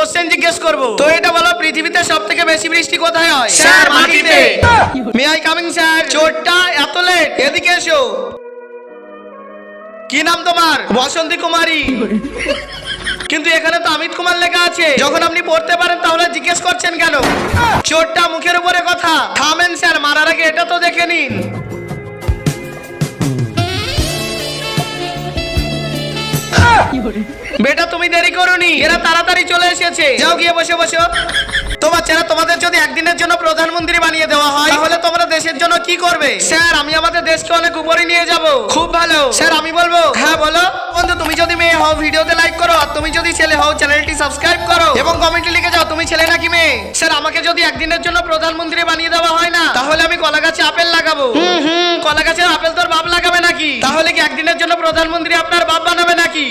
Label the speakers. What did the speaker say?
Speaker 1: Question জিজ্ঞেস করব। তো এটা বলো, পৃথিবীতে সবথেকে বেশি বৃষ্টি কোথায় হয়?
Speaker 2: স্যার, মাটিতে।
Speaker 1: May I coming sir? চোরটা এত লেট, এদিকে এসো। কি নাম তোমার? বসন্তী কুমারী। কিন্তু এখানে তো অমিত কুমার লেখা আছে। যখন আপনি পড়তে পারেন তাহলে জিজ্ঞেস করছেন কেন? চোরটা মুখের উপরে কথা। থামেন স্যার, মারার আগে এটা তো দেখে নিন। বেটা তুমি দেরি করোনি, এরা তাড়াতাড়ি চলে এসেছে। যাও গিয়ে বসে বসো। তো বাচ্চারা, তোমাদের যদি একদিনের জন্য প্রধানমন্ত্রী বানিয়ে দেওয়া হয় তাহলে তোমরা দেশের জন্য কি করবে? স্যার, আমি আমাদের দেশকে অনেক উপরে নিয়ে যাব। খুব ভালো স্যার, আমি বলবো। হ্যাঁ বলো। বন্ধু, তুমি যদি মেয়ে হও ভিডিওতে লাইক করো, আর তুমি যদি ছেলে হও চ্যানেলটি সাবস্ক্রাইব করো এবং কমেন্টে লিখে যাও তুমি ছেলে নাকি মেয়ে। স্যার, আমাকে যদি একদিনের জন্য প্রধানমন্ত্রী বানিয়ে দেওয়া হয় না তাহলে আমি কলা গাছে আপেল লাগাবো। কলা গাছে আপেল তোর বাপ লাগাবে নাকি? তাহলে কি একদিনের জন্য প্রধানমন্ত্রী আপনার বাপ বানাবে নাকি?